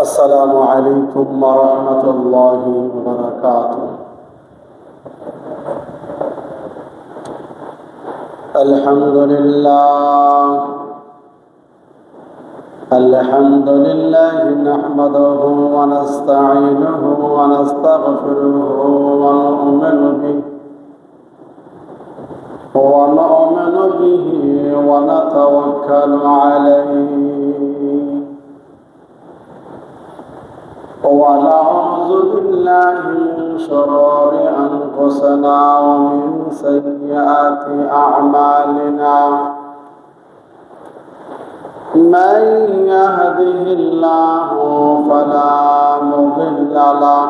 السلام عليكم ورحمة الله وبركاته. الحمد لله نحمده ونستعينه ونستغفره ونؤمن به ونتوكل عليه ونعوذ بالله من شرور أنفسنا ومن سيئات أعمالنا. من يهده الله فلا مضل له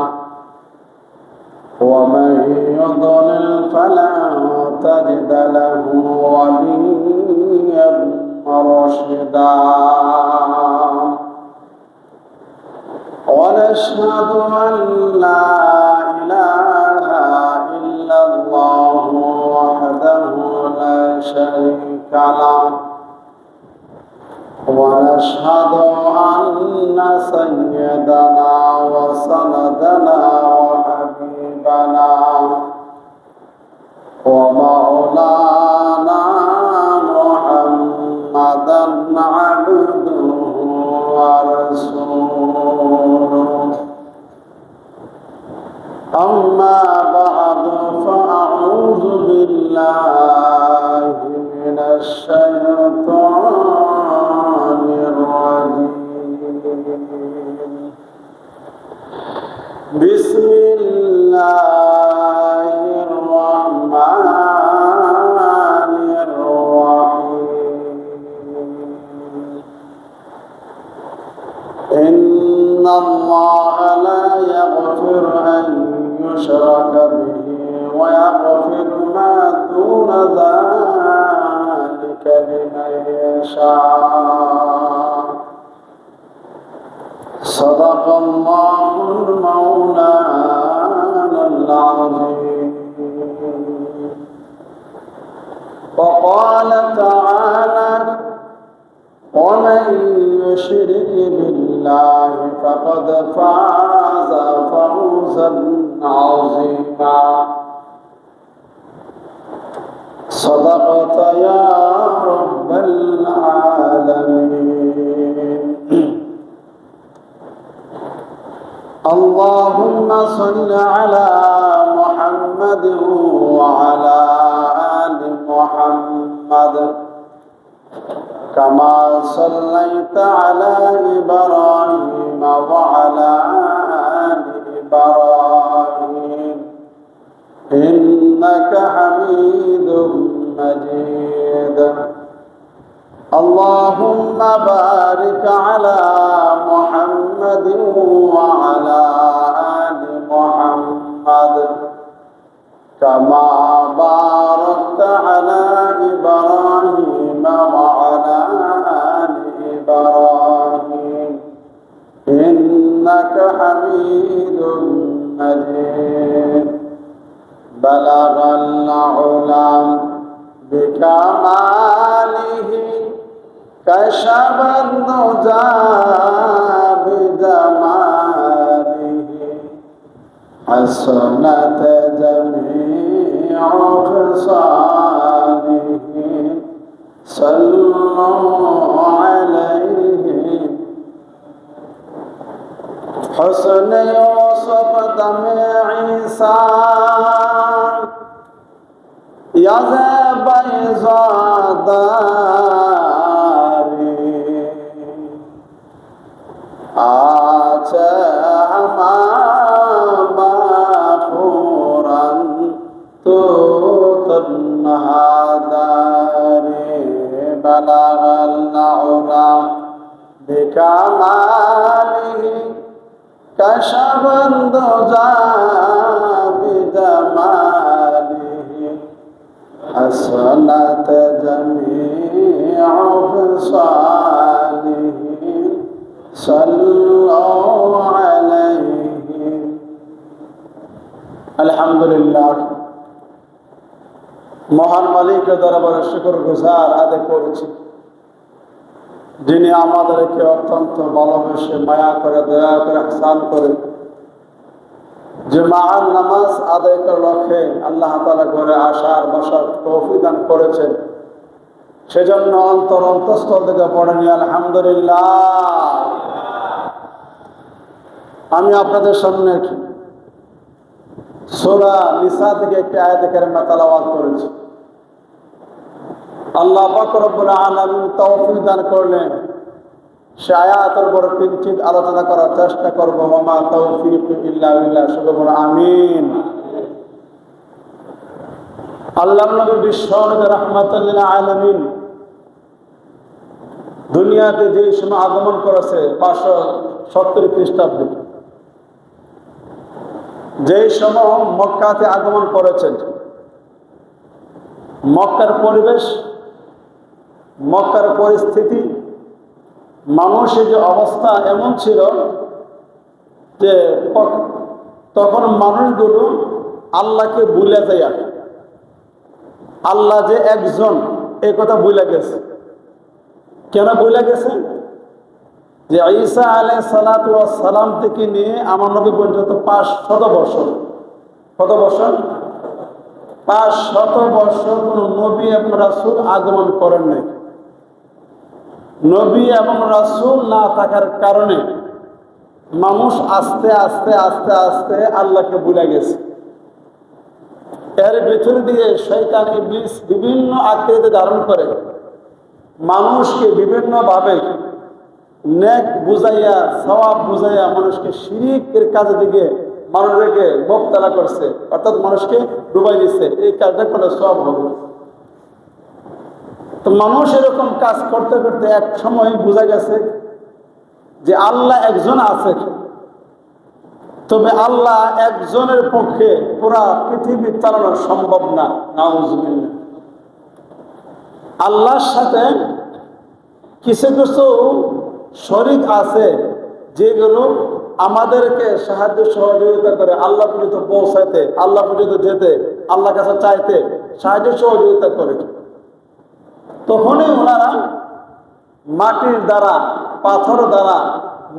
ومن يضلل فلا تجد له وليا مرشدا. ونشهد أن لا إله إلا الله وحده لا شريك له. ونشهد أن سيدنا وسندنا وحبيبنا ومولانا محمدا عبده ورسوله. أما بعد فأعوذ بالله من الشيطان الرجيم. بسم الله الرحمن الرحيم. إن الله لا يغفر أن يشرك به ويغفر ما دون ذلك لمن يشاء. صدق الله المولانا العظيم. وقال تعالى: ومن يشرك بالله فقد فاز فوزا عظيما. صدقت يا رب العالمين. اللهم صل على محمد وعلى آل محمد كما صليت على إبراهيم وعلى آل إبراهيم إنك حميد مجيد. اللهم بارك على محمد وعلى آل محمد كما باركت على إبراهيم وعلى آل إبراهيم إنك حميد مجيد. بلغ العلا بكماله كشف الدجى بجماله. حسنت جميع خصاله. صلوا عليه. حسن يوسف دم عيسى يذهب بيضاداري. آچه هما بخورا تو تنها داري. بلغ العلا بكماله كشف الدجى بجماله. حسنت جميع خصاله. صلوا عليه. আলহামদুলিল্লাহ, মহান মালিকের দরবারে শুকর গুজার আদায় করেছি। যিনি আমাদেরকে অত্যন্ত ভালোবেসে মায়া করে দয়া করে ইহসান করে জুমার নামাজ আদায় করার লক্ষ্যে আল্লাহ তাআলা ঘরে আসার বসার তৌফিক দান করেছেন, সেজন্য অন্তঃস্থল থেকে পড়েনি আলহামদুলিল্লাহ। আমি আপনাদের সামনে সূরা নিসা থেকে একটি আয়াত কারিমা তেলাওয়াত করেছি। আল্লাহ পাক রব্বুল আলামিন তৌফিক দান করলেন, সে আয়াতের উপর কিঞ্চিত আলোচনা করার চেষ্টা করব। ওমা তৌফিক ইল্লা বিল্লাহ, সকলে বলো আমিন। আল্লাহর নবী বিশ্বনবী রাহমাতুল লিল আলামিন দুনিয়াতে যে সময় আগমন করেছে 570 খ্রিস্টাব্দে, যে সময় মক্কাতে আগমন করেছেন, মক্কার পরিবেশ, মক্কার পরিস্থিতি, মানুষের যে অবস্থা এমন ছিল যে তখন মানুষগুলো আল্লাহকে ভুলে যায়, আল্লাহ যে একজন এই কথা ভুলে গেছে। কেন ভুলে গেছে? যে ঈসা আলাইহিস সালাতু ওয়াস সালাম থেকে নিয়ে আমার নবী পর্যন্ত 500 বছর, কত বছর? 500 বছর কোন নবী এবং রাসূল আগমন করেন নাই। নবী এবং রাসূল না থাকার কারণে মানুষ আস্তে আস্তে আস্তে আস্তে আল্লাহকে ভুলে গেছে। এর ভিতর দিয়ে শয়তান ইবলিস বিভিন্ন আকৃতি ধারণ করে মানুষকে বিভিন্ন ভাবে নেক বুঝাইয়া সওয়াব বুঝাইয়া মানুষকে শিরকের কাজের দিকে মানুষকে মুবতালা করছে, অর্থাৎ মানুষকে ডুবাই দিচ্ছে। এই কাজটা করলে সওয়াব হবে। তো মানুষ এরকম কাজ করতে করতে এক সময় বোঝা গেছে যে আল্লাহ একজন আছে, তবে আল্লাহ একজনের পক্ষে পুরা পৃথিবী চালানো সম্ভব না। নাউজুবিল্লাহ। আল্লাহর সাথে কিছু কিছু শরীক আছে যেগুলো আমাদেরকে সাহায্য সহযোগিতা করে আল্লাহ পর্যন্ত পৌঁছাইতে, আল্লাহ পর্যন্ত যেতে, আল্লাহর কাছে চাইতে সাহায্য সহযোগিতা করে। তখনই ওনারা মাটির দ্বারা, পাথর দ্বারা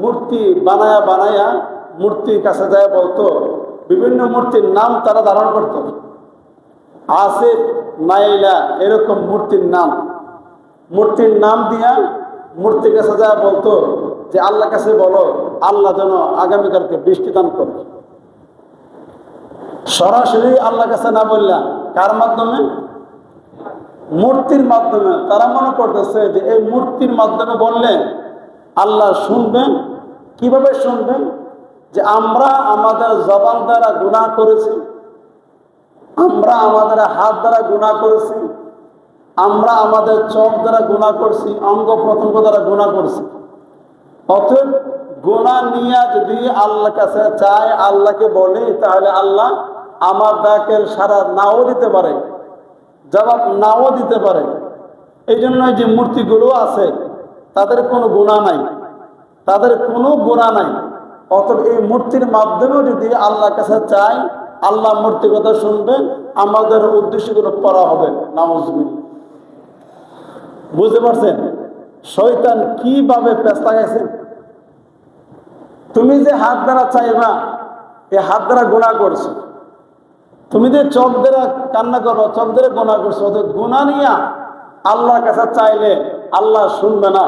মূর্তি বানায়া বানায়া মূর্তির কাছে যায় বলতো, বিভিন্ন মূর্তির নাম তারা ধারণ করত। আসিফ, নাইলা, এরকম মূর্তির নাম দিয়া মূর্তির কাছে যায় বলতো যে আল্লাহর কাছে বলো আল্লাহ যেন আগামীকালকে বৃষ্টি দান করে। সরাসরি আল্লাহর কাছে না বললাম, কার মাধ্যমে? মূর্তির মাধ্যমে। তারা মনে করতেছে যে এই মূর্তির মাধ্যমে বললে আল্লাহ শুনবেন। কিভাবে শুনবেন? যে আমরা আমাদের জবান দ্বারা গুনাহ করেছি, আমরা আমাদের হাত দ্বারা গুনাহ করেছি, আমরা আমাদের চোখ দ্বারা গুনাহ করছি, অঙ্গ প্রত্যঙ্গ দ্বারা গুনাহ করছি। অতএব গুনাহ নিয়ে যদি আল্লাহর কাছে চাই, আল্লাহকে বলি, তাহলে আল্লাহ আমার ডাকের সাড়া নাও দিতে পারে, জবাব নাও দিতে পারে। এই জন্য যে মূর্তিগুলো আছে তাদের কোনো গুনাহ নাই, তাদের কোনো গুনাহ নাই। অতএব এই মূর্তির মাধ্যমেও যদি আল্লাহর কাছে চাই, আল্লাহ মূর্তির কথা শুনবেন, আমাদের উদ্দেশ্যগুলো করা হবে। নাউজুবিল্লাহ। বুঝতে পারছেন শয়তান কিভাবে পেঁচা গেছে? তুমি যে হাত দ্বারা চাইবা, এই হাত দ্বারা গুনাহ করছো। তুমি যে চোখ দ্বারা কান্না করবো, চোখ দ্বারা গুনাহ করছো। অতএব গুনাহ নিয়ে আল্লাহর কাছে চাইলে আল্লাহ শুনবে না।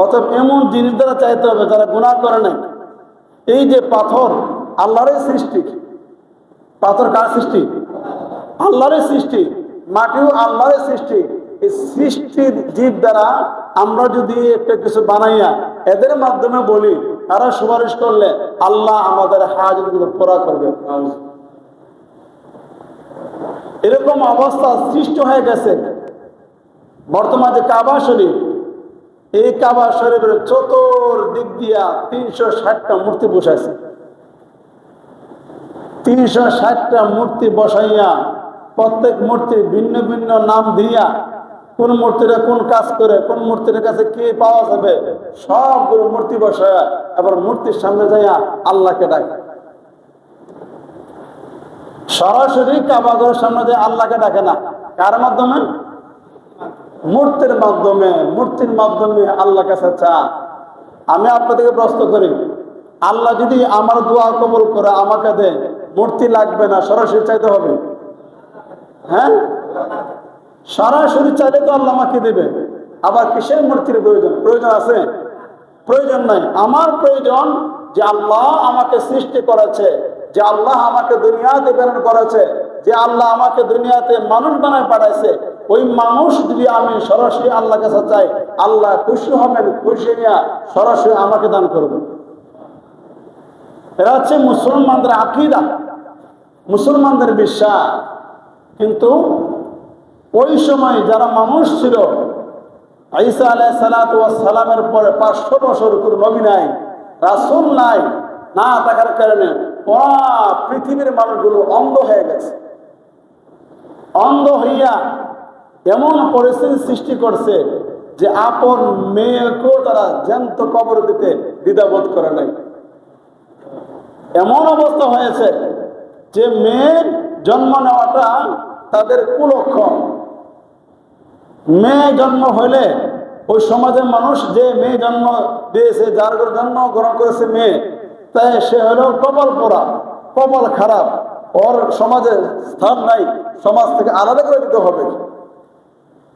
অতএব এমন জিনিস দ্বারা চাইতে হবে যারা গুনাহ করে নাই। এই যে পাথর আল্লাহরই সৃষ্টি। পাথর কার সৃষ্টি? আল্লাহরই সৃষ্টি। মাটিও আল্লাহরই সৃষ্টি। এই সৃষ্টির জীব দ্বারা আমরা যদি একটা কিছু বানাইয়া এদের মাধ্যমে বলি, তারা সুপারিশ করলে আল্লাহ আমাদের হাজতগুলো পুরা করবে। এরকম অবস্থা সৃষ্টি হয়ে গেছে। বর্তমানে কাবা শরীফ, এই কাবা শরীফের চতুর্দিক দিয়া 360টা মূর্তি বসাইছে। 360টা মূর্তি বসাইয়া প্রত্যেক মূর্তির ভিন্ন ভিন্ন নাম দিয়া, কোন মূর্তিটা কোন কাজ করে, কোন মূর্তির কাছে কে পাওয়া যাবে, সবগুলো মূর্তি বসায়া এবার মূর্তির সামনে যাইয়া আল্লাহকে ডাকে। সরাসরি কাবাঘরের সামনে যায় আল্লাহকে ডাকে না। কার মাধ্যমে? মূর্তির মাধ্যমে আল্লাহর কাছে চা। আমি আপনাদেরকে প্রশ্ন করি, আল্লাহ যদি আমার দোয়া কবুল করে আমাকে দেয়, মূর্তি লাগবে না, সরাসরি চাইতে হবে? হ্যাঁ, সরাসরি চাইলে তো আল্লাহ আমাকে দেবে। আবার কিসের মূর্তির প্রয়োজন আছে? প্রয়োজন নাই। আমার প্রয়োজন যে আল্লাহ আমাকে সৃষ্টি করেছে, যে আল্লাহ আমাকে দুনিয়াতে প্রেরণ করেছে, যে আল্লাহ আমাকে দুনিয়াতে মানুষ বানায় পাঠাইছে, ওই মানুষ যদি আমি সরাসরি আল্লাহর কাছে চাই, আল্লাহ খুশি হবেন, খুশি নিয়ে সরাসরি আমাকে দান করবেন। এরা হচ্ছে মুসলমানদের আকীদা, মুসলমানদের বিশ্বাস। কিন্তু ওই সময় যারা মানুষ ছিল, ঈসা আলাইহিস সালাতু ওয়াস সালামের পরে 500 বছর কোন নবী নাই, রাসূল নাই, না থাকার কারণে পুরা পৃথিবীর মানুষগুলো অন্ধ হয়ে গেছে। অন্ধ হইয়া এমন পরিস্থিতি সৃষ্টি করছে যে আপন মেয়েকেও তারা জ্যান্ত কবর দিতে দ্বিধাবোধ করে নাই। এমন অবস্থা হয়েছে যে মেয়ের জন্ম নেওয়াটা তাদের কুলক্ষণ। মেয়ে জন্ম হইলে ওই সমাজের মানুষ যে মেয়ে জন্ম দিয়েছে, যার জন্ম গ্রহণ করেছে মেয়ে, তাই সে হলো কপাল পোড়া, কপাল খারাপ, ওর সমাজে স্থান নাই, সমাজ থেকে আলাদা করে দিতে হবে।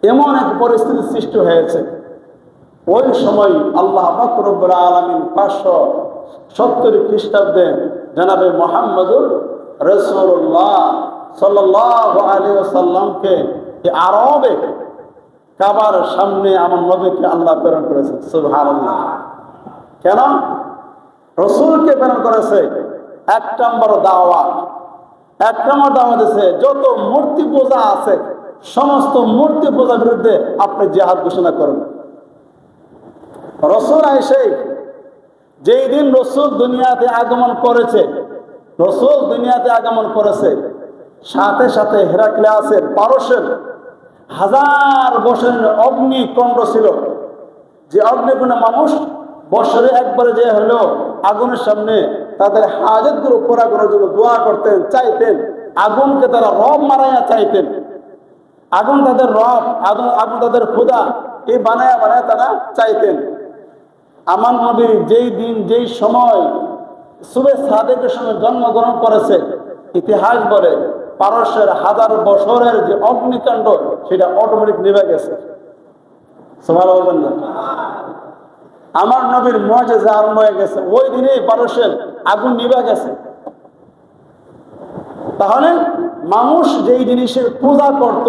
এমন এক পরিস্থিতির সৃষ্টি হয়েছে। ওই সময় আল্লাহ পাক রব্বুল আলামিন 570 খ্রিস্টাব্দে জনাবে মুহাম্মদুর রাসূলুল্লাহ সাল্লাল্লাহু আলাইহি ওয়াসাল্লামকে আরবে কাবার সামনে আমার নবীকে আল্লাহ প্রেরণ করেছে। সুবহানাল্লাহ। কেন রাসূলকে প্রেরণ করেছে? এক নম্বর দাওয়াত দিয়েছে, যত মূর্তি পূজা আছে সমস্ত মূর্তি পূজার বিরুদ্ধে আপনি জিহাদ ঘোষণা করবেন। রাসূল আইসে যেই দিন রাসূল দুনিয়াতে আগমন করেছে, সাথে সাথে হেরাক্লিয়াসের পারস্যের 1000 বছরের অগ্নিকুণ্ড ছিল, যে অগ্নিকুণ্ডে মানুষ বছরে একবারে যে হলো আগুনের সামনে তাদের হাজতগুলো পুরা করার জন্য দোয়া করতেন, চাইতেন। আগুনকে তারা রব মারাইয়া চাইতেন। আগুন তাদের রব, আগুন তাদের খোদা, এই বানায়া তারা চাইতেন। আমার নবী যেই দিন যেই সময় সুবে সাদেকের সঙ্গে জন্মগ্রহণ করেছে, ইতিহাস বলে পারস্যের 1000 বছরের যে অগ্নিকাণ্ড সেটা অটোমেটিক নিভে গেছে। সুবহানাল্লাহ বলবেন না? আমার নবীর মুআজিজা আরম্ভ হয়ে গেছে, ওই দিনেই পারস্যের আগুন নিভে গেছে। তাহলে মানুষ যেই জিনিসের পূজা করত,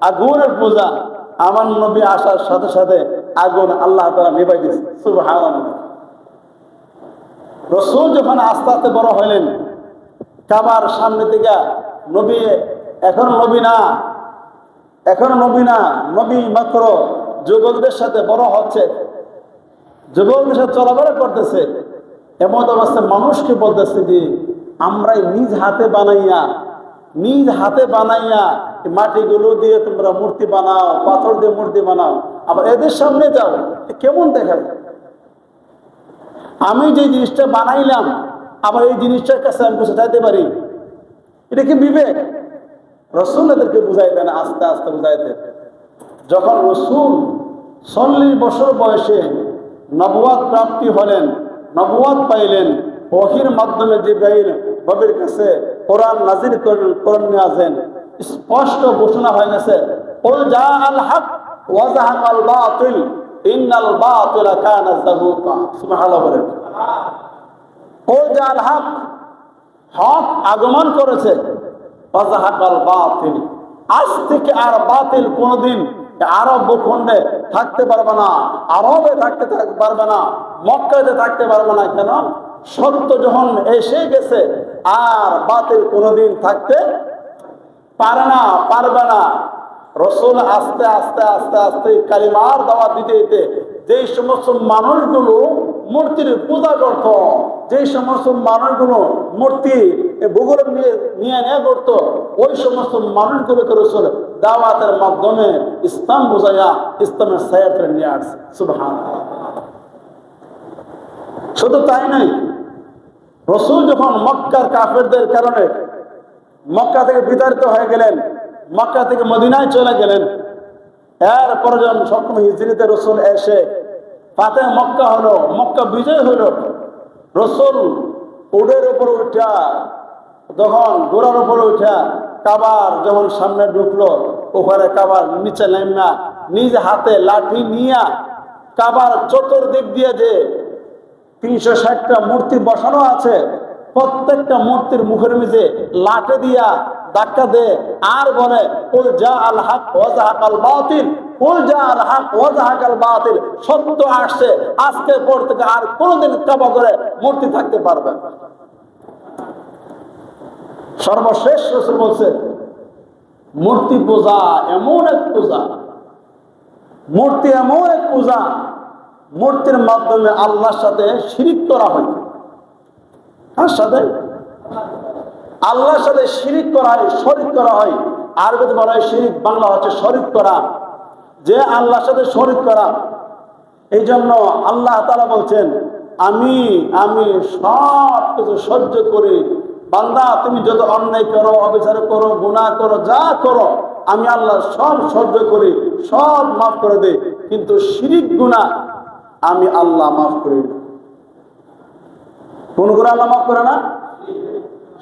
আগুনের পূজা, আমার নবী আসার সাথে সাথে আগুন আল্লাহ তাআলা নিভাই দিয়েছে। সুবহানাল্লাহ। রাসূল যখন আস্তে আস্তে বড় হলেন, কাবার সামনে থেকে নবী এখন নবী না, নবী মাত্র যুবকদের সাথে বড় হচ্ছে, যুবকদের সাথে চলাফেরা করতেছে। এমন অবস্থায় মানুষকে বলতেছে যে আমরাই নিজ হাতে বানাইয়া মাটিগুলো দিয়ে তোমরা মূর্তি বানাও, পাথর দিয়ে মূর্তি বানাও, আবার এদের সামনে যাও, কেমন দেখা যায়? আমি যে জিনিসটা বানাইলাম আবার এই জিনিসটার কাছে আমি বসে যাইতে পারি, এটা কি বিবেক? রাসূল এদেরকে বুঝাইতেন, আস্তে আস্তে বুঝাইতেন। যখন রাসূল 40 বছর বয়সে নবুয়ত প্রাপ্তি হলেন, নবুয়ত পাইলেন, ওহীর মাধ্যমে জিবরাইল নবীর কাছে কোরআন নাযিল করলেন, কোরআন নিয়ে আসেন। স্পষ্ট ঘোষণা হয়ে গেছে, কুল জাআল হক ওয়া যাহাকাল বাতিল ইন্নাল বাতিলা কানা যাহুকা। সুবহানাল্লাহ বলেন। কুল জাআল হক, হক আগমন করেছে, ওয়া যাহাকাল বাতিল, আজ থেকে আর বাতিল কোনদিন আরব ভূখণ্ডে থাকতে পারবে না, আরবে থাকতে পারবে না, মক্কাতে থাকতে পারবে না। কেন? সত্য যখন এসে গেছে আর বাতিল কোনদিন থাকতে পারবে না। রাসূল আস্তে আস্তে আস্তে আস্তে কালিমার দাওয়াত দিতে দিতে যেই সমস্ত মানুষগুলো মূর্তির পূজা করত, যেই সমস্ত মানুষগুলো মূর্তি ভূগোল নিয়ে করতো, ওই সমস্ত মানুষগুলোকে রাসূল দাওয়াতের মাধ্যমে ইসলাম বুঝাইয়া ইসলামের ছায়াতলে নিয়ে আসছে। সুবহানাল্লাহ। শুধু তাই নয়, রাসূল যখন মক্কার কাফেরদের কারণে মক্কা থেকে বিতাড়িত হয়ে গেলেন, মক্কা থেকে মদিনায় চলে গেলেন, এরপরে যখন 7ম হিজরিতে রসুল এসে ফাতে মক্কা হলো, মক্কা বিজয় হলো, রসুল উটের উপর উঠা, যখন ঘোড়ার উপরে উঠা কাবার যখন সামনে ঢুকলো, ওখানে কাবার নিচে নাইমা নিজ হাতে লাঠি নিয়া কাবার চতুর্দিক দিয়ে যে 360টা মূর্তি বসানো আছে, প্রত্যেকটা মূর্তির মুখের মিজে লাঠি দিয়া ধাক্কা দে আর বলে কুল জা আল হক ওয়া যাহাকাল বাতিল, কুল জা আল হক ওয়া যাহাকাল বাতিল, সত্য আসছে, আজকে পর থেকে আর কোনোদিন কাবা করে মূর্তি থাকতে পারবে না। সর্বশেষ রাসূল বলছে মূর্তি পূজা এমন এক পূজা, মূর্তি এমন এক পূজা, মূর্তির মাধ্যমে আল্লাহর সাথে শিরিক করা হয়। কার সাথে? আল্লাহর সাথে শিরিক করা হয়, শরীক করা হয়। আরবিতে বলা হয় শিরিক, বাংলা হচ্ছে শরীক করা, যে আল্লাহর সাথে শরীক করা। এই জন্য আল্লাহ তাআলা বলছেন আমি সব কিছু সহ্য করি, বান্দা তুমি যত অন্যায় করো, অবিচার করো, গুনাহ করো, যা করো আমি আল্লাহ সব সহ্য করি, সব মাফ করে দেই, কিন্তু শিরিক গুনাহ আমি আল্লাহ মাফ করি না। কোন গুনাহ আল্লাহ মাফ করে না?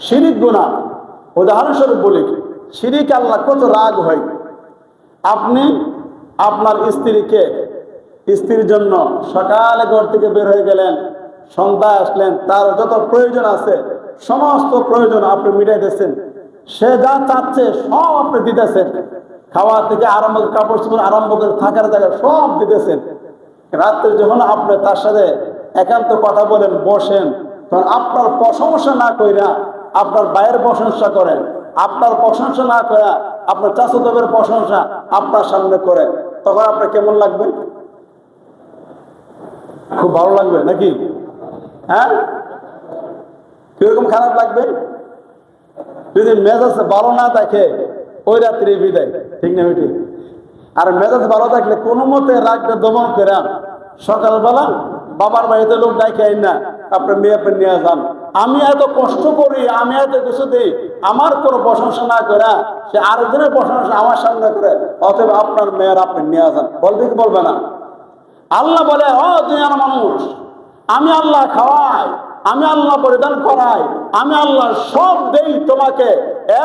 শিরিক গুনাহ। উদাহরণস্বরূপ বলি, শিরিক আল্লাহ কত রাগ হয়। আপনি আপনার স্ত্রীর জন্য সকালে ঘর থেকে বের হয়ে গেলেন, সন্ধ্যায় আসলেন, তার যত প্রয়োজন আছে সমস্ত প্রয়োজন আপনি মিটাইতেছেন, সে যা চাচ্ছে সব আপনি দিতেছেন, খাওয়া থেকে আরম্ভ করে কাপড় চোপড় আরম্ভ করে থাকার জায়গা সব দিতেছেন। রাত্রে যখন আপনি তার সাথে একান্ত কথা বলেন, বসেন, তখন আপনার প্রশংসা না কইরা আপনার ভাইয়ের প্রশংসা করেন, আপনার প্রশংসা না কইরা আপনার চাচাতো ভাইয়ের প্রশংসা আপনার সামনে করে, তখন আপনার কেমন লাগবে? খুব ভালো লাগবে নাকি? হ্যাঁ, কিরকম খারাপ লাগবে? যদি মেজাজ ভালো না থাকে ওই রাত্রে বিদায়, ঠিক না বেটি? আর মেজাজ ভালো থাকলে কোনো মতে রাগটা দমন করে সকালবেলা বাবার বাড়িতে লোক ডাকে আইন না, আপনার মেয়ে আপনি নিয়ে যান। আমি এত কষ্ট করি, আমি এত কিছু দিই, আমার কোনো প্রশংসা না করে সে আরেকজনের প্রশংসা আমার সামনে করে, অতএব আপনার মেয়ের আপনি নিয়ে যান। বলবে কি বলবে না? আল্লাহ বলে ও দুনিয়ার মানুষ, আমি আল্লাহ খাওয়াই, আমি আল্লাহ পরিধান করাই, আমি আল্লাহ সব দেই তোমাকে,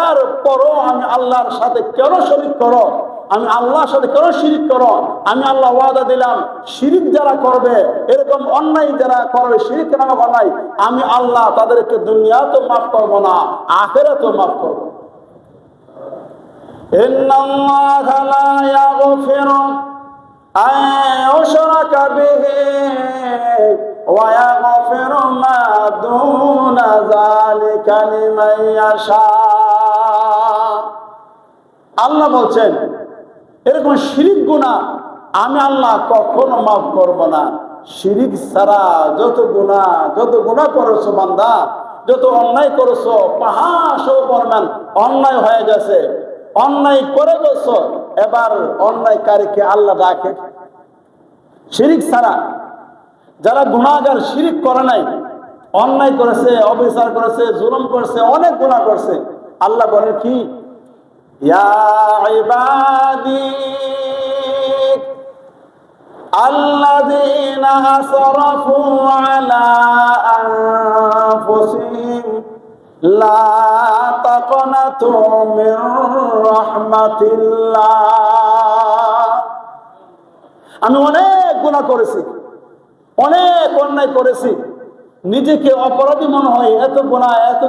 এরপরও আমি আল্লাহর সাথে কেন শরীক করো? আমি আল্লাহর সাথে কেন শিরিক করো? আমি আল্লাহ ওয়াদা দিলাম শিরিক যারা করবে, এরকম অন্যায় যারা করবে, শিরিক নামক অন্যায়, আমি আল্লাহ তাদেরকে দুনিয়াতেও মাফ করবো না, আখিরাতেও মাফ করবো। ইন্নাল্লাহা লা ইয়াগফিরু আন ইউশরাকা বিহি ওয়া ইয়াগফিরু মা দুনা যালিকা লিমান ইয়াশা। আল্লাহ বলছেন এরকম শিরিক গুনাহ আমি আল্লাহ কখনো মাফ করব না। শিরিক ছাড়া যত গুনাহ করেছো বান্দা, যত অন্যায় করেছো, পাহাড় পরিমাণ অন্যায় হয়ে গেছে, অন্যায় করে গেছো, এবার অন্যায়কারীকে আল্লাহ ডাকে। শিরিক ছাড়া যারা গুনাহগার, শিরিক করে নাই, অন্যায় করেছে, অবিচার করেছে, জুলুম করেছে, অনেক গুনাহ করেছে, আল্লাহ বলেন কি ইয়া ইবাদি আল্লাযীনা আসরাফু আলা আনফুসিহিম লা তাকনাতু মির রাহমাতিল্লাহ। আমি অনেক গুনাহ করেছি, অনেক অন্যায় করেছি, নিজেকে অপরাধী মনে হয়, এত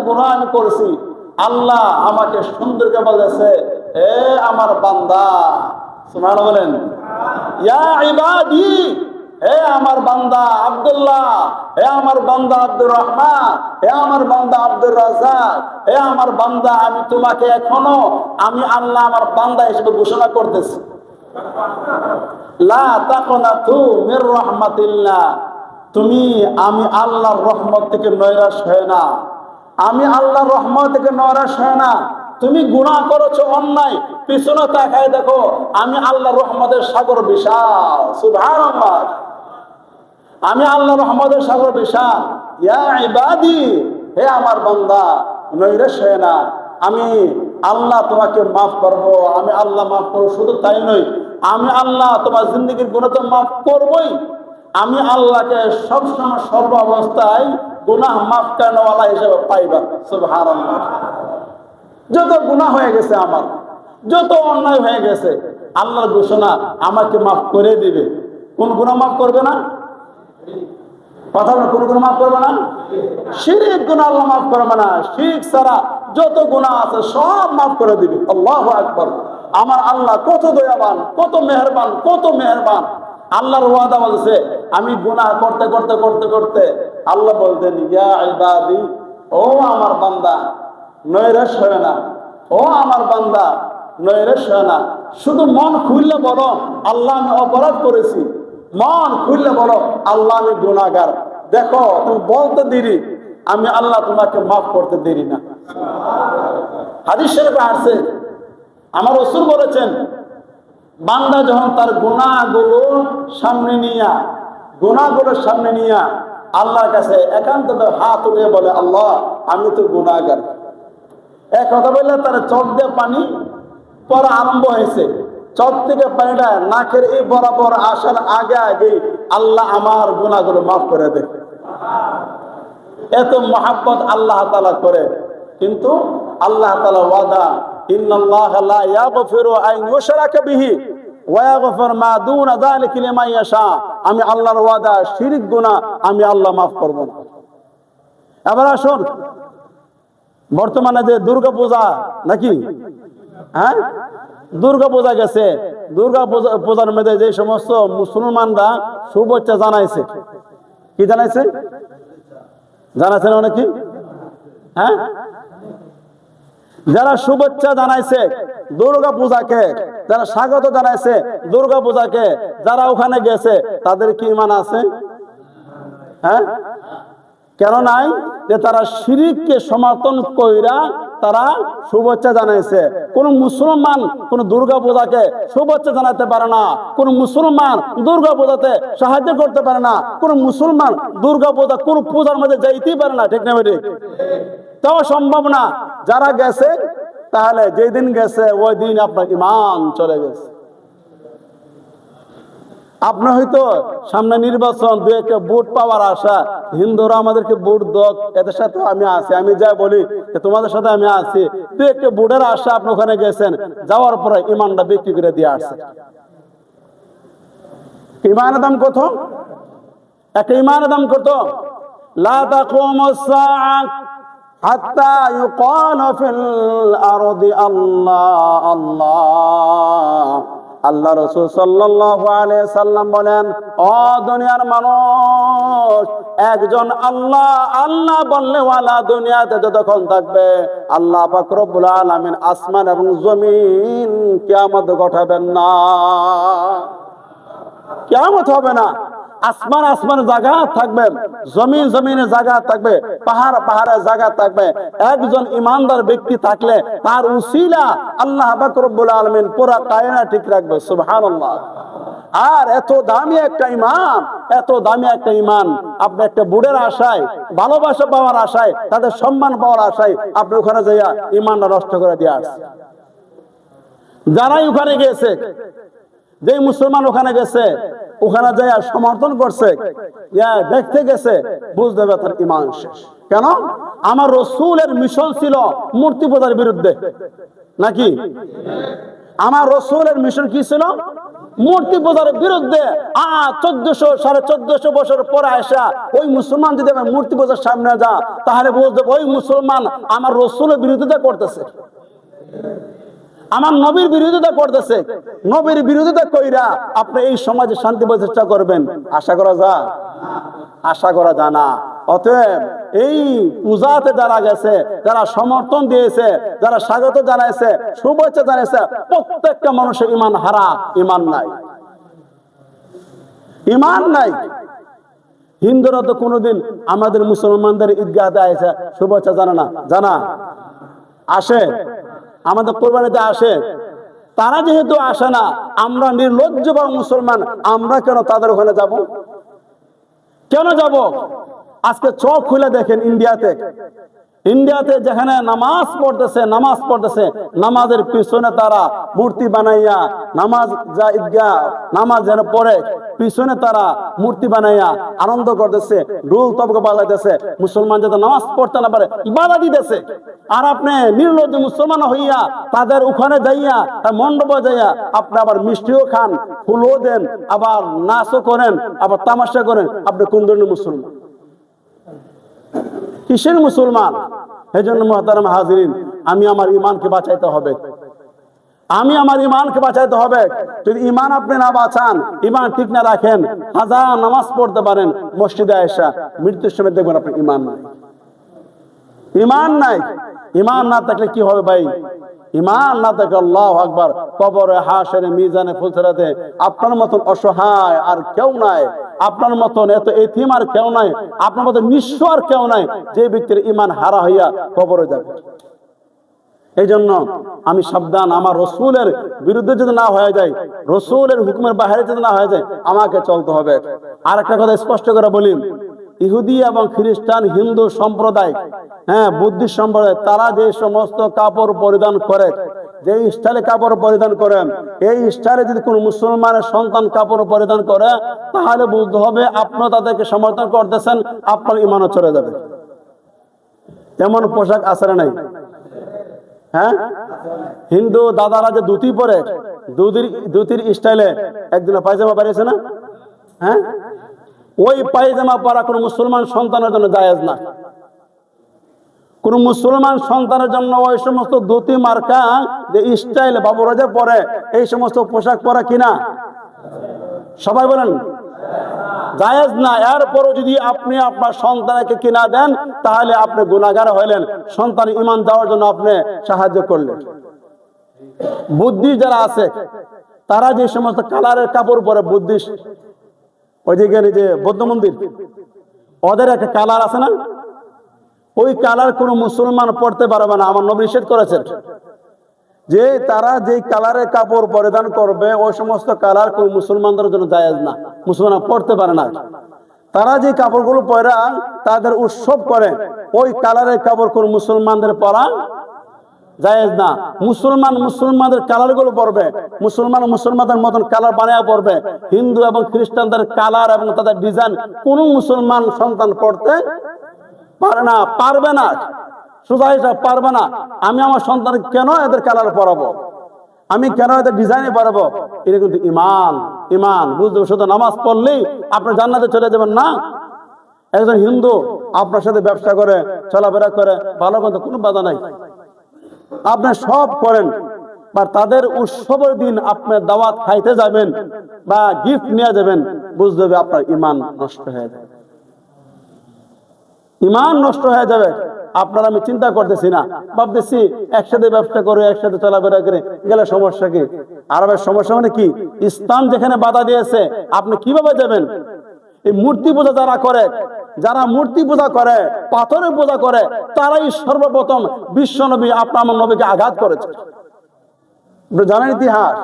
গুনাহ আমি করেছি। আল্লাহ আমাকে সুন্দরকে বলেছে এ আমার বান্দা, সুবহানাল্লাহ বলেন, ইয়া ইবাদি, হে আমার বান্দা আব্দুল্লাহ, হে আমার বান্দা আব্দুর রহমান, হে আমার বান্দা আব্দুর রাজ্জাক, হে আমার বান্দা, আমি তোমাকে এখনো আমি আল্লাহ আমার বান্দা হিসেবে ঘোষণা করতেছি। লা তাকনাতু মির রাহমাতিল্লাহ, তুমি আমি আল্লাহর রহমত থেকে নৈরাশ হয় না, আমি আল্লাহর রহমত থেকে নৈরাশ হয় না। তুমি গুনাহ করেছো, অন্যায়, পিছনে তাকায় দেখো, আমি আল্লাহর রহমতের সাগর বিশাল, সুবহানাল্লাহ, আমি আল্লাহর রহমতের সাগর বিশাল। ইয়া ইবাদি, হে আমার বান্দা, নৈরাশ হয় না, আমি আল্লাহ তোমাকে মাফ করবো, আমি আল্লাহ মাফ করবো। শুধু তাই নয়, আমি আল্লাহ তোমার জিন্দগির গুনাহ তো মাফ করবই, আমি আল্লাহকে সবসময় সর্ব অবস্থায় গুনাহ মাফ করেনওয়ালা হিসেবে পাইবা। সুবহানাল্লাহ। যত গুনাহ হয়ে গেছে আমার, যত অন্যায় হয়ে গেছে, আল্লাহর ঘোষণা আমাকে মাফ করে দিবে। কোন গুনাহ মাফ করবে না? কথা বলে, কোন গুনাহ মাফ করবে না? শিরক গুনাহ আল্লাহ মাফ করবে না। শিরক ছাড়া যত গুনাহ আছে সব মাফ করে দিবে। আল্লাহু আকবার। আমার আল্লাহ কত দয়াবান, কত মেহেরবান, কত মেহেরবান। আল্লাহর ওয়াদা বলছে, আমি গুনাহ করতে করতে করতে করতে আল্লাহ বলতেন, ইয়া ইবাদি, ও আমার বান্দা নৈরাশ হয় না, ও আমার বান্দা নৈরাশ হয় না। শুধু মন খুললে বলো আল্লাহ আমি অপরাধ করেছি, মন খুললে বলো আল্লাহ আমি গুনাহগার। দেখো তুমি বলতে দেরি, আমি আল্লাহ তোমাকে মাফ করতে দেরি না। হাদিস শরীফে আসছে, আমার রাসূল বলেছেন, বান্দা যখন তার গুনাহগুলো সামনে নিয়া, গুনাহগুলোর সামনে নিয়া আল্লাহর কাছে একান্ত হাত উঠে বলে, আল্লাহ আমি তো গুনাহগার। এক কথা বললে তার চোখ দিয়ে পানি পড়া আরম্ভ হয়েছে। চোখ থেকে পানিটা নাকের এই বরাবর আসার আগে আগে আল্লাহ আমার গুনাহগুলো মাফ করে দেয়। এত মহাব্বত আল্লাহ তাআলা করে। কিন্তু আল্লাহ তাআলা ওয়াদা, ইন্নাল্লাহা লা ইয়াগফিরু আন ইউশরাকা বিহি ওয়া ইয়াগফিরু মা দুনা যালিকা লিমান ইয়াশা। আমি আল্লাহর ওয়াদা, শিরক গুনাহ আমি আল্লাহ মাফ করব না। এবার আসুন, বর্তমানে যে দুর্গা পূজা নাকি, হ্যাঁ দুর্গা পূজা গেছে, দুর্গা পূজার মধ্যে যে সমস্ত মুসলমানরা শুভেচ্ছা জানাইছে, কি জানাইছে? জানাইছেন অনেকে? হ্যাঁ, যারা শুভেচ্ছা জানাইছে দুর্গা পূজাকে, যারা স্বাগত জানাইছে দুর্গা পূজাকে, যারা ওখানে গেছে তাদের কি ঈমান আছে? হ্যাঁ, কেন নাই? যে তারা শিরককে সমর্থন কইরা তারা শুভেচ্ছা জানাইছে। কোন মুসলমান কোন দুর্গা পূজাকে শুভেচ্ছা জানাতে পারে না, কোন মুসলমান দুর্গা পূজাতে সাহায্য করতে পারে না, কোন মুসলমান দুর্গা পূজা কোন পূজার মধ্যে যাইতেই পারে না। ঠিক না ঠিক? তাও সম্ভব না। যারা গেছে, তাহলে যেদিন গেছে ওই দিন আপনার ঈমান চলে গেছে। আপনি হয়তো সামনে নির্বাচন, দু একটা ভোট পাওয়ার আশা, হিন্দুরা আমাদেরকে ভোট দোক, এদের সাথে আমি আছি, আমি যা বলি তোমাদের সাথে আমি আছি, দু একটা ভোটের আশা আপনি ওখানে গেছেন, যাওয়ার পরে ঈমানটা বিক্রি করে দিয়ে আসছে। ঈমানের দাম কত? একটা ঈমানের দাম কত? লা তাকুমুস সাআহ হাত্তা ইউকাল ফিল আরদি আল্লাহ আল্লাহ। আল্লাহ রাসূল সাল্লাল্লাহু আলাইহি সাল্লাম বলেন, ও দুনিয়ার মানুষ, একজন আল্লাহ আল্লাহ বললে ওয়ালা দুনিয়াতে যতক্ষণ থাকবে, আল্লাহ পাক রব্বুল আলামিন আসমান এবং জমিন কিয়ামত ঘটাবেন না। কিয়ামত হবে না। আসমান আসমানের জায়গা থাকবে, জমিন জমিনের জায়গা থাকবে, পাহাড় পাহাড়ের জায়গা থাকবে। একজন ইমানদার ব্যক্তি থাকলে তার উসিলা আল্লাহ পাক রব্বুল আলামিন পুরো কায়নাত ঠিক রাখবে। সুবহানাল্লাহ। আর এত দামি একটা ঈমান, এত দামি একটা ঈমান, আপনি একটা বুড়ের আশায়, ভালোবাসা পাওয়ার আশায়, তাদের সম্মান পাওয়ার আশায় আপনি ওখানে যাইয়া ঈমানটা নষ্ট করে দিয়ে আসছেন। যারাই ওখানে গেছে, যে মুসলমান ওখানে গেছে, ওখানে যায় সমর্থন করছে, দেখতে গেছে, বুঝতে হবে তার ঈমান শেষ। কেন? আমার রাসূলের মিশন ছিল মূর্তি পূজার বিরুদ্ধে, নাকি? আমার রাসূলের মিশন কি ছিল? মূর্তি পূজার বিরুদ্ধে। 1400-1450 বছর পরে আসা ওই মুসলমান যদি আমার মূর্তি পূজার সামনে যা, তাহলে বুঝতে ওই মুসলমান আমার রাসূলের বিরোধিতা করতেছে, আমার নবীর বিরোধিতা করতেছে। নবীর বিরোধিতা কইরা আপনি এই সমাজে শান্তি প্রতিষ্ঠা করবেন, আশা করা যায়? আশা করা যায় না। অতএব এই পূজাতে যারা গেছে, যারা সমর্থন দিয়েছে, যারা স্বাগত জানাইছে, শুভেচ্ছা জানাইছে, প্রত্যেকটা মানুষের ঈমান হারা, ঈমান নাই, ঈমান নাই। হিন্দুরা তো কোনোদিন আমাদের মুসলমানদের ঈদগাহে আসে শুভেচ্ছা জানা না, জানা? আসে, আমাদের কোরবানিতে আসে। তারা যেহেতু আসে না, আমরা নির্লজ্জ বা মুসলমান, আমরা কেন তাদের ওখানে যাব? কেন যাব? আজকে চোখ খুলে দেখেন, ইন্ডিয়াতে ইন্ডিয়াতে যেখানে নামাজ পড়তেছে নামাজের পিছনে তারা মূর্তি বানাইয়া নামাজ যেন পড়ে পিছনে তারা মূর্তি বানাইয়া আনন্দ করতেছে, ঢোল তবকা বাজাইতেছে, মুসলমান যাতে নামাজ পড়তে না পারে বাধা দিতেছে। আর আপনি নির্লজ্জ মুসলমান হইয়া তাদের ওখানে যাইয়া মণ্ডপে যাইয়া আপনি আবার মিষ্টিও খান, ফুলও দেন, আবার নাচও করেন, আবার তামাশা করেন। আপনি কোন ধরনের মুসলমান? কিসের মুসলমান? এই জন্য মুহতারাম হাজিরিন, আমি আমার ইমানকে বাঁচাইতে হবে। যদি ইমান আপনি না বাঁচান, ইমান ঠিক না রাখেন, হাজার নামাজ পড়তে পারেন, মসজিদে আয়েশা মৃত্যুর সময় দেখবেন আপনার ইমান নাই। ইমান না থাকলে কি হবে ভাই? ইমান না থাকলে আল্লাহু আকবার, কবরে, হাশরে, মিজানে, ফুলসিরাতে আপনার মতন অসহায় আর কেউ নাই, আপনার মতন এত এতিম আর কেউ নাই, আপনার মতন নিঃস্ব আর কেউ নাই যে ব্যক্তির ইমান হারা হইয়া কবরে যাবে। এই জন্য আমি সাবধান, আমার রসুলের বিরুদ্ধে যদি না হয়ে যায়, রসুলের হুকুমের বাইরে যদি না হয়ে যায়, আমাকে চলতে হবে। আর একটা কথা স্পষ্ট করে বলি, ইহুদি এবং খ্রিস্টান, হিন্দু সম্প্রদায়, বুদ্ধিস্ট সম্প্রদায়, তারা যে সমস্ত কাপড় পরিধান করে, যে স্টাইলে কাপড় পরিধান করেন, এই স্টাইলে যদি কোনো মুসলমানের সন্তান কাপড় পরিধান করে, তাহলে বুঝতে হবে আপনি তাদেরকে সমর্থন করতেছেন, আপনার ইমানও চলে যাবে। এমন পোশাক আছে না নাই? হিন্দু দাদারা যে ধুতি পরে, ধুতির স্টাইলে একদিন পায়জামা বাড়িয়েছে না? ওই পায়জামা পরা কোন মুসলমান সন্তানের জন্য জায়েজ না। কোন মুসলমান সন্তানের জন্য ওই সমস্ত ধুতি মার্কা যে স্টাইল বাবুরা যে পরে, এই সমস্ত পোশাক পরা কিনা, সবাই বলেন জায়েজ না। এরপরও যদি আপনি আপনার সন্তানকে কিনা দেন, তাহলে আপনি গুনাহগার হইলেন, সন্তান ঈমান যাওয়ার জন্য আপনি সাহায্য করলেন। বুদ্ধিস্ট যারা আছে, তারা যে সমস্ত কালারের কাপড় পরে, বুদ্ধিস্ট, ওইদিকে যে বৌদ্ধ মন্দির, ওদের একটা কালার আছে না, ওই কালার কোনো মুসলমান পড়তে পারবে না। আমার নবী নিষেধ করেছেন যে তারা যে কালারের কাপড় পরিধান করবে, ওই সমস্ত কালার কোন মুসলমানদের জন্য জায়েজ না, মুসলমান পড়তে পারে না। তারা যে কাপড়গুলো পরা তাদের উৎসব করে, ওই কালারের কাপড় কোন মুসলমানদের পরা জায়েজ না। মুসলমানদের কালার গুলো পরবে, মুসলমানদের মতন কালার বানায় পরবে। হিন্দু এবং খ্রিস্টানদের কালার এবং তাদের ডিজাইন কোন মুসলমান সন্তান পড়তে পারবে না, সোজা হিসাব পারবে না। আমি আমার সন্তান কেন এদের কালার পরাবো, আমি কেন এদের ডিজাইনে পরাবো? এটা কিন্তু ইমান বুঝতে হবে। শুধু নামাজ পড়লেই আপনি জান্নাতে চলে যাবেন না। একজন হিন্দু আপনার সাথে ব্যবসা করে, চলাফেরা করে, ভালো কথা, কোনো বাধা নাই, আপনি সব করেন, বা তাদের উৎসবের দিন আপনি দাওয়াত খাইতে যাবেন বা গিফট নিয়ে যাবেন, বুঝতে হবে আপনার ইমান নষ্ট হয়ে যাবে, ইমান নষ্ট হয়ে যাবে। আপনার আমি চিন্তা করতেছি না, ভাবতেছি একসাথে ব্যবসা করে, একসাথে চলাফেরা করে গেলে সমস্যা কি? আরবের সমস্যা মানে কি? ইসলাম যেখানে বাধা দিয়েছে, আপনি কিভাবে যাবেন? এই মূর্তি পূজা যারা মূর্তি পূজা করে, পাথরের পূজা করে, তারাই সর্বপ্রথম বিশ্ব নবী আপনার আমার নবীকে আঘাত করেছে। জানেন ইতিহাস?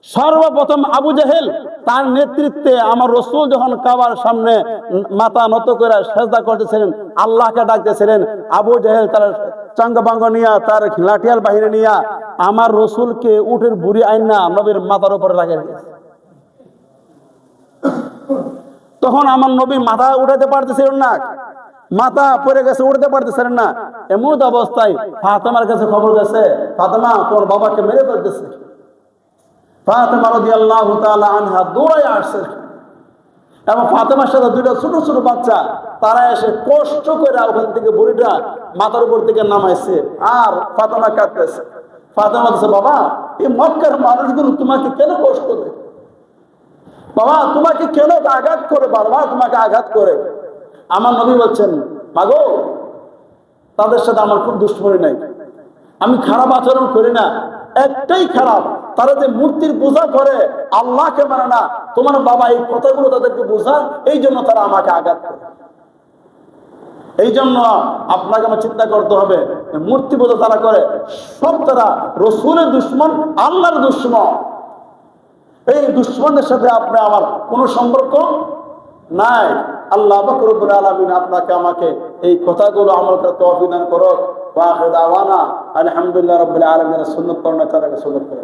সর্বপ্রথম আবু জেহেল, তার নেতৃত্বে আমার রসুল যখন কাবার সামনে মাথা নত করে সেজদা করতেছিলেন, আল্লাহকে ডাকতেছিলেন, আবু জেহেল তার চাঙ্গাবাঙ্গ নিয়া, তার লাঠিয়াল বাহিনী নিয়া আমার রসুলকে উটের বুড়ি আইনা নবীর মাথার উপরে লাগিয়ে দিয়েছে। তখন আমার নবী মাথা উঠাতে পারতেছিলেন না, মাথা পড়ে গেছে, উঠতে পারতেছিলেন না। এমন অবস্থায় ফাতেমার কাছে খবর গেছে, ফাতেমা তোর বাবাকে মেরে ফেলতেছে। ফাতেমা রাদিয়াল্লাহু তাআলা আনহা দৌড়ায় আসছে, এবং ফাতেমার সাথে দুইটা ছোট ছোট বাচ্চা, তারা এসে কষ্ট করে ওখান থেকে বুড়িটা মাথার উপর থেকে নামাইছে, আর ফাতেমা কাঁদতেছে। ফাতেমা বলছে, বাবা এই মক্কার মানুষগুলো তোমাকে কেন কষ্ট দেয়? বাবা তোমাকে কেন আঘাত করে, বারবার তোমাকে আঘাত করে? আমার নবী বলছেন, মাগো তাদের সাথে আমার খুব দুশ্মনী নাই, আমি খারাপ আচরণ করি না, একটাই খারাপ, তারা যে মূর্তির পূজা করে, আল্লাহকে মানে না। তোমার বাবা এই কথাগুলো তাদেরকে বোঝা, এই জন্য তারা আমাকে আঘাত করে। এই জন্য আপনাকে আমার চিন্তা করতে হবে, মূর্তি পূজা তারা করে, সব তারা রসুলের দুশ্মন, আল্লাহর দুশ্মন। এই দুশ্মনদের সাথে আপনি আমার কোনো সম্পর্ক নাই। আল্লাহ পাক রব্বুল আলামিন আপনাকে আমাকে এই কথাগুলো আমল করে তৌফিক দান করুক। ওয়া আখিরু দাওয়ানা আলহামদুলিল্লাহি রাব্বিল আলামিন। সুন্নাত পড়না তারা সুন্নাত করে।